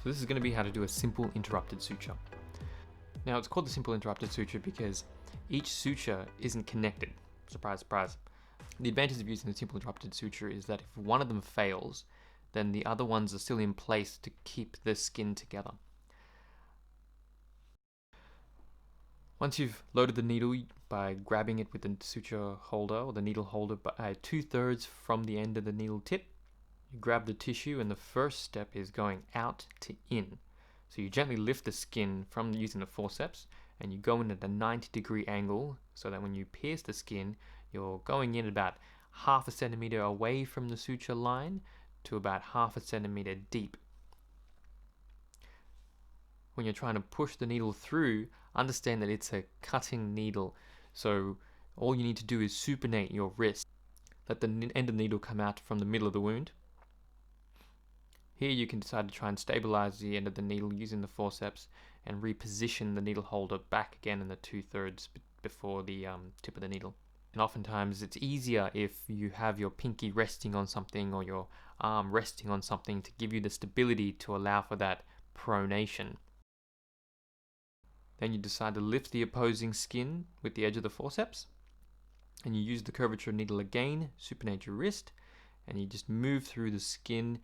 So this is going to be how to do a simple interrupted suture. Now it's called the simple interrupted suture because each suture isn't connected. Surprise, surprise. The advantage of using the simple interrupted suture is that if one of them fails, then the other ones are still in place to keep the skin together. Once you've loaded the needle by grabbing it with the suture holder or the needle holder by 2/3 from the end of the needle tip, you grab the tissue, and the first step is going out to in. So you gently lift the skin from using the forceps, and you go in at a 90-degree angle so that when you pierce the skin, you're going in about 1/2 centimeter away from the suture line to about 1/2 centimeter deep. When you're trying to push the needle through, understand that it's a cutting needle, so all you need to do is supinate your wrist. Let the end of the needle come out from the middle of the wound. Here you can decide to try and stabilize the end of the needle using the forceps and reposition the needle holder back again in the 2/3 before the tip of the needle. And oftentimes it's easier if you have your pinky resting on something or your arm resting on something to give you the stability to allow for that pronation. Then you decide to lift the opposing skin with the edge of the forceps, and you use the curvature needle again, supinate your wrist, and you just move through the skin,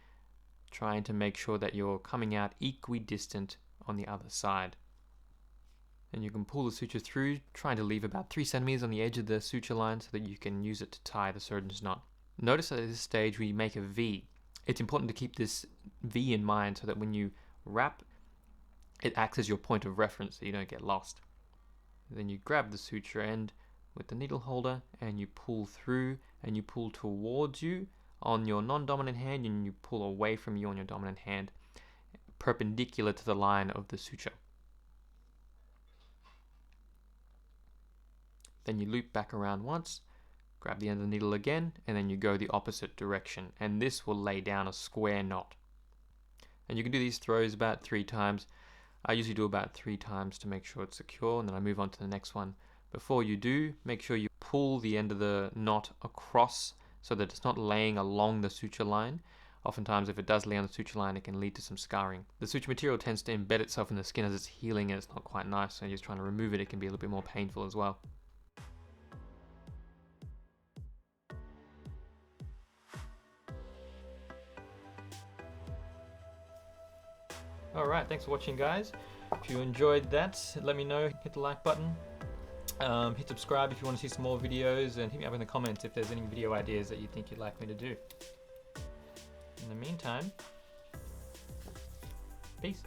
trying to make sure that you're coming out equidistant on the other side. Then you can pull the suture through, trying to leave about 3 centimeters on the edge of the suture line so that you can use it to tie the surgeon's knot. Notice that at this stage we make a V. It's important to keep this V in mind so that when you wrap, it acts as your point of reference so you don't get lost. Then you grab the suture end with the needle holder and you pull through, and you pull towards you on your non-dominant hand, and you pull away from you on your dominant hand, perpendicular to the line of the suture. Then you loop back around once, grab the end of the needle again, and then you go the opposite direction, and this will lay down a square knot. And you can do these throws about 3 times. I usually do about 3 times to make sure it's secure, and then I move on to the next one. Before you do, make sure you pull the end of the knot across so that it's not laying along the suture line. Oftentimes if it does lay on the suture line, it can lead to some scarring. The suture material tends to embed itself in the skin as it's healing, and it's not quite nice, so just trying to remove it, it can be a little bit more painful as well. Alright, thanks for watching, guys. If you enjoyed that, let me know. Hit the like button. Hit subscribe if you want to see some more videos, and hit me up in the comments if there's any video ideas that you think you'd like me to do. In the meantime, peace.